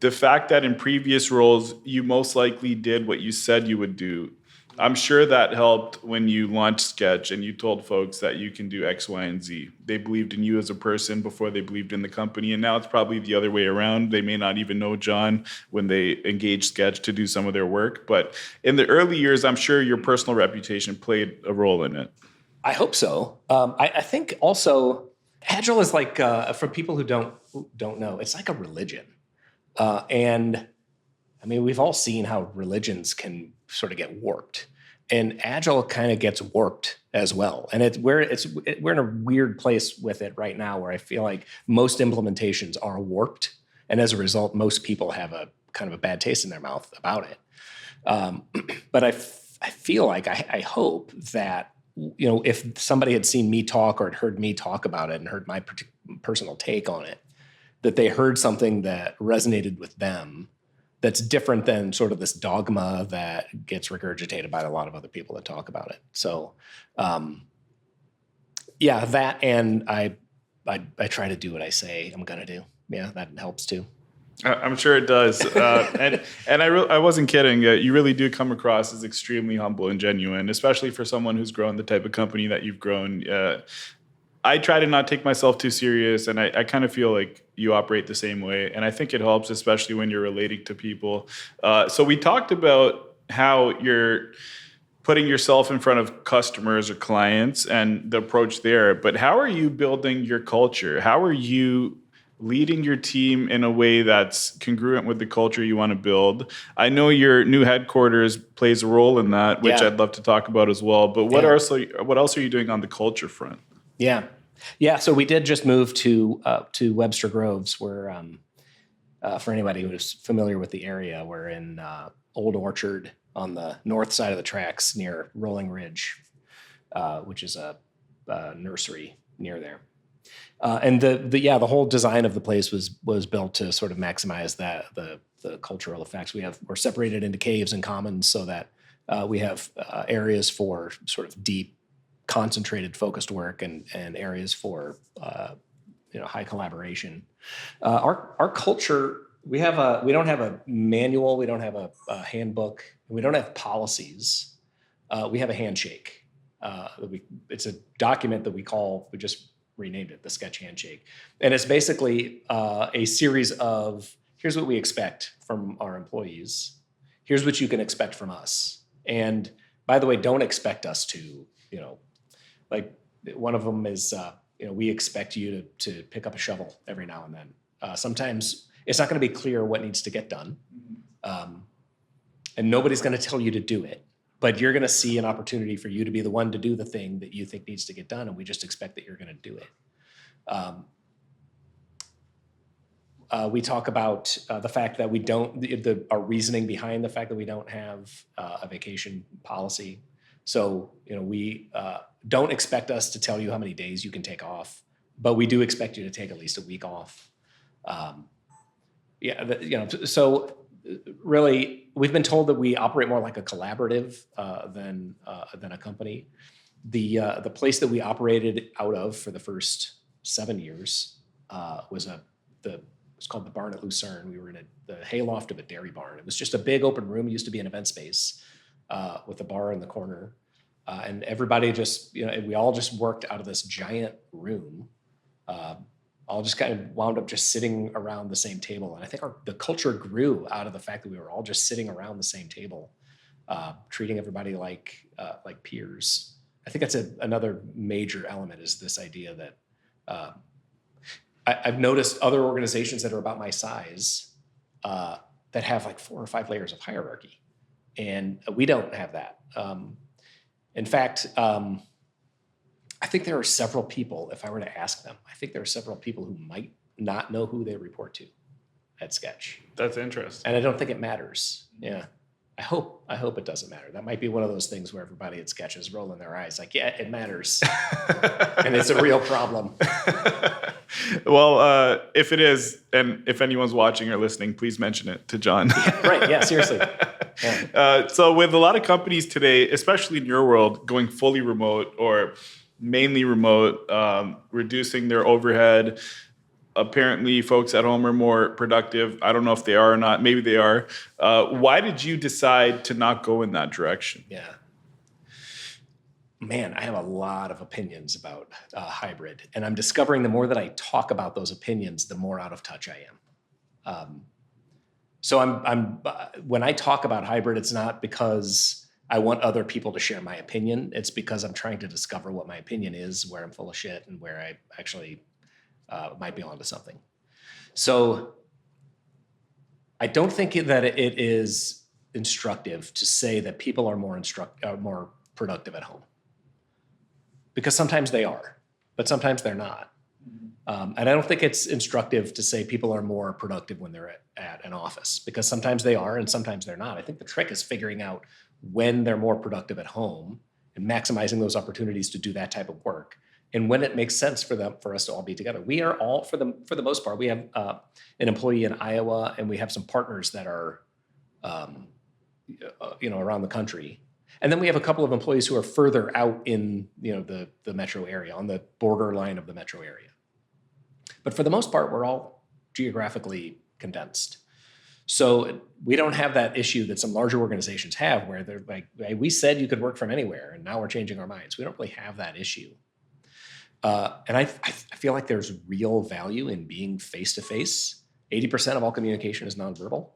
the fact that in previous roles, you most likely did what you said you would do, I'm sure that helped when you launched Sketch and you told folks that you can do X, Y, and Z. They believed in you as a person before they believed in the company. And now it's probably the other way around. They may not even know John when they engage Sketch to do some of their work. But in the early years, I'm sure your personal reputation played a role in it. I hope so. I think also Agile is like, for people who don't know, it's like a religion. And I mean, we've all seen how religions can sort of get warped, and Agile kind of gets warped as well. And we're in a weird place with it right now, where I feel like most implementations are warped, and as a result, most people have a kind of a bad taste in their mouth about it. But I feel like I hope that if somebody had seen me talk or had heard me talk about it and heard my personal take on it, that they heard something that resonated with them that's different than sort of this dogma that gets regurgitated by a lot of other people that talk about it. So, that, and I try to do what I say I'm going to do. Yeah, that helps too. I'm sure it does. And I wasn't kidding. You really do come across as extremely humble and genuine, especially for someone who's grown the type of company that you've grown. I try to not take myself too serious, and I kind of feel like you operate the same way. And I think it helps, especially when you're relating to people. So we talked about how you're putting yourself in front of customers or clients and the approach there. But how are you building your culture? How are you leading your team in a way that's congruent with the culture you want to build? I know your new headquarters plays a role in that, which I'd love to talk about as well. But what else are you doing on the culture front? Yeah. So we did just move to Webster Groves. We're for anybody who's familiar with the area, we're in Old Orchard on the north side of the tracks near Rolling Ridge, which is a nursery near there. And the whole design of the place was built to sort of maximize the cultural effects. We're separated into caves and commons so that we have areas for sort of deep, concentrated, focused work and areas for high collaboration. Our culture, we don't have a manual, we don't have a handbook, we don't have policies. We have a handshake. It's a document that we just renamed it the Sketch Handshake. And it's basically a series of, here's what we expect from our employees. Here's what you can expect from us. And by the way, don't expect us to, like one of them is, we expect you to pick up a shovel every now and then. Sometimes it's not going to be clear what needs to get done. And nobody's going to tell you to do it, but you're going to see an opportunity for you to be the one to do the thing that you think needs to get done. And we just expect that you're going to do it. We talk about the fact that we don't, our reasoning behind the fact that we don't have a vacation policy. So, we don't expect us to tell you how many days you can take off, but we do expect you to take at least a week off. So really, we've been told that we operate more like a collaborative than a company. The place that we operated out of for the first 7 years was it's called the Barn at Lucerne. We were in the hayloft of a dairy barn. It was just a big open room. It used to be an event space with a bar in the corner. And everybody just, we all just worked out of this giant room. All just kind of wound up just sitting around the same table. And I think the culture grew out of the fact that we were all just sitting around the same table, treating everybody like peers. I think that's another major element, is this idea that I've noticed other organizations that are about my size that have like 4 or 5 layers of hierarchy. And we don't have that. In fact, I think there are several people, if I were to ask them, I think there are several people who might not know who they report to at Sketch. That's interesting. And I don't think it matters. Yeah. I hope it doesn't matter. That might be one of those things where everybody at Sketch is rolling their eyes like, yeah, it matters. And it's a real problem. Well, if it is, and if anyone's watching or listening, please mention it to John. Right. Yeah, seriously. Yeah. So with a lot of companies today, especially in your world, going fully remote or mainly remote, reducing their overhead. Apparently, folks at home are more productive. I don't know if they are or not. Maybe they are. Why did you decide to not go in that direction? Yeah. Man, I have a lot of opinions about hybrid. And I'm discovering the more that I talk about those opinions, the more out of touch I am. So I'm when I talk about hybrid, it's not because I want other people to share my opinion. It's because I'm trying to discover what my opinion is, where I'm full of shit, and where I actually might be onto something. So I don't think that it is instructive to say that people are more productive at home, because sometimes they are, but sometimes they're not. And I don't think it's instructive to say people are more productive when they're at an office, because sometimes they are and sometimes they're not. I think the trick is figuring out when they're more productive at home and maximizing those opportunities to do that type of work, and when it makes sense for us to all be together. We are all, for the most part, we have an employee in Iowa, and we have some partners that are, around the country. And then we have a couple of employees who are further out in, the metro area, on the borderline of the metro area. But for the most part, we're all geographically condensed. So we don't have that issue that some larger organizations have, where they're like, hey, we said you could work from anywhere, and now we're changing our minds. We don't really have that issue. And I feel like there's real value in being face-to-face. 80% of all communication is nonverbal.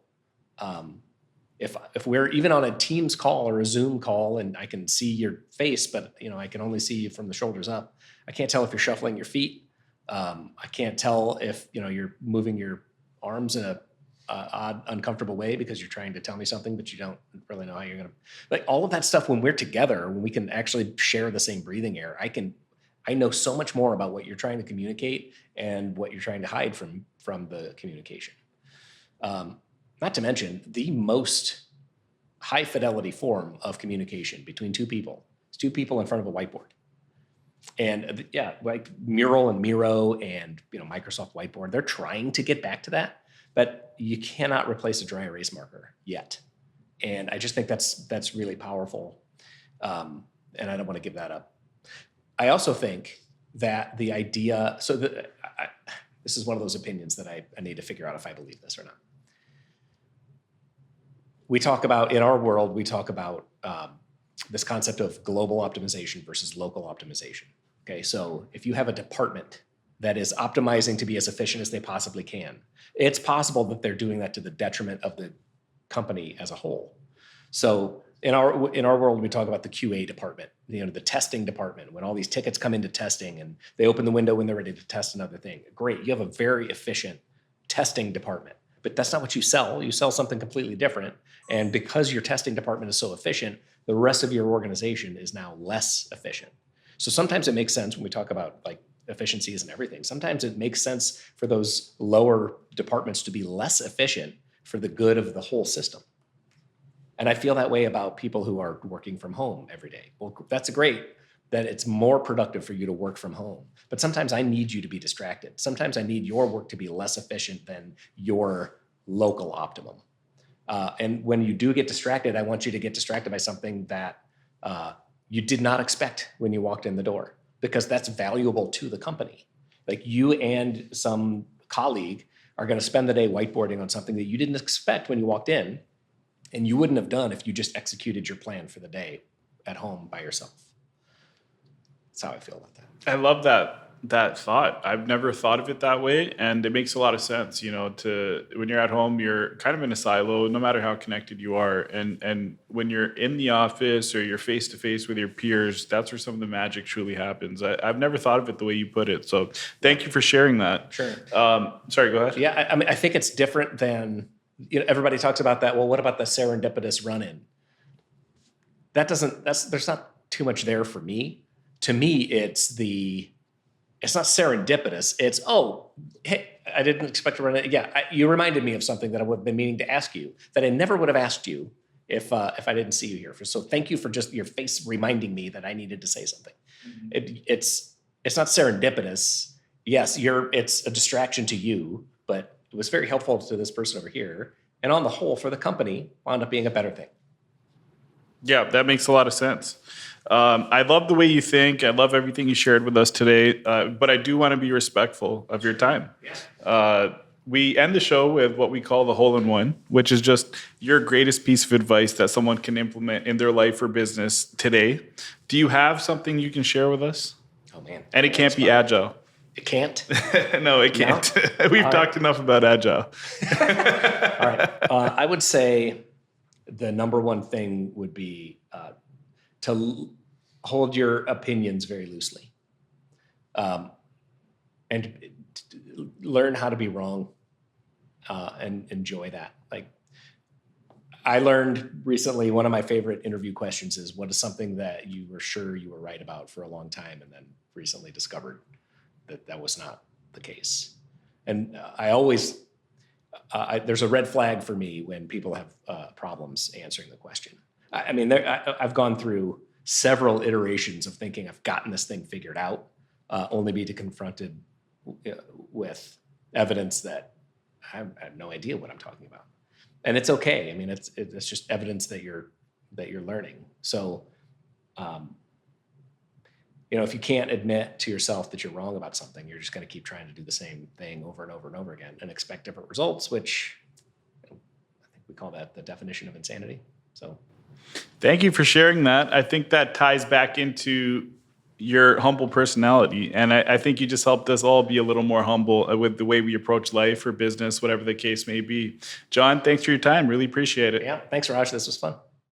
If we're even on a Teams call or a Zoom call, and I can see your face, but I can only see you from the shoulders up. I can't tell if you're shuffling your feet. I can't tell if you're moving your arms in a odd, uncomfortable way because you're trying to tell me something, but you don't really know how you're going to. Like all of that stuff, when we're together, when we can actually share the same breathing air, I know so much more about what you're trying to communicate and what you're trying to hide from the communication. Not to mention, the most high fidelity form of communication between two people is two people in front of a whiteboard. And like Mural and Miro and Microsoft Whiteboard, they're trying to get back to that, but you cannot replace a dry erase marker yet. And I just think that's really powerful, and I don't want to give that up. I also think that the idea, this is one of those opinions that I need to figure out if I believe this or not. We talk about, in our world, this concept of global optimization versus local optimization. Okay, so if you have a department that is optimizing to be as efficient as they possibly can, it's possible that they're doing that to the detriment of the company as a whole. So in our world, we talk about the QA department, the testing department, when all these tickets come into testing and they open the window when they're ready to test another thing. Great, you have a very efficient testing department, but that's not what you sell. You sell something completely different. And because your testing department is so efficient, the rest of your organization is now less efficient. So sometimes it makes sense when we talk about like efficiencies and everything. Sometimes it makes sense for those lower departments to be less efficient for the good of the whole system. And I feel that way about people who are working from home every day. Well, that's great that it's more productive for you to work from home. But sometimes I need you to be distracted. Sometimes I need your work to be less efficient than your local optimum. And when you do get distracted, I want you to get distracted by something that you did not expect when you walked in the door, because that's valuable to the company. Like you and some colleague are going to spend the day whiteboarding on something that you didn't expect when you walked in, and you wouldn't have done if you just executed your plan for the day at home by yourself. That's how I feel about that. I love that thought. I've never thought of it that way, and it makes a lot of sense. To when you're at home, you're kind of in a silo, no matter how connected you are. And when you're in the office or you're face to face with your peers, that's where some of the magic truly happens. I've never thought of it the way you put it. So thank you for sharing that. Sure. Sorry, go ahead. Yeah, I mean, I think it's different than everybody talks about that. Well, what about the serendipitous run-in? There's not too much there for me. To me, it's not serendipitous. It's, hey, I didn't expect to run it. Yeah, you reminded me of something that I would have been meaning to ask you that I never would have asked you if I didn't see you here. So thank you for just your face reminding me that I needed to say something. Mm-hmm. It's not serendipitous. Yes, it's a distraction to you, but it was very helpful to this person over here. And on the whole, for the company, wound up being a better thing. Yeah, that makes a lot of sense. I love the way you think. I love everything you shared with us today. But I do want to be respectful of your time. Yes. We end the show with what we call the hole-in-one, which is just your greatest piece of advice that someone can implement in their life or business today. Do you have something you can share with us? Oh, man. And it can't be Agile. It can't? No, it can't. No? We've talked enough about Agile. All right. I would say the number one thing would be to hold your opinions very loosely, and learn how to be wrong, and enjoy that. Like I learned recently, one of my favorite interview questions is, what is something that you were sure you were right about for a long time and then recently discovered that was not the case? And I always, there's a red flag for me when people have problems answering the question. I mean, I've gone through several iterations of thinking I've gotten this thing figured out, only be confronted with evidence that I have no idea what I'm talking about. And it's okay. I mean, it's just evidence that you're learning. So, if you can't admit to yourself that you're wrong about something, you're just going to keep trying to do the same thing over and over and over again and expect different results, which I think we call that the definition of insanity. So thank you for sharing that. I think that ties back into your humble personality. And I think you just helped us all be a little more humble with the way we approach life or business, whatever the case may be. John, thanks for your time. Really appreciate it. Yeah, thanks, Raj. This was fun.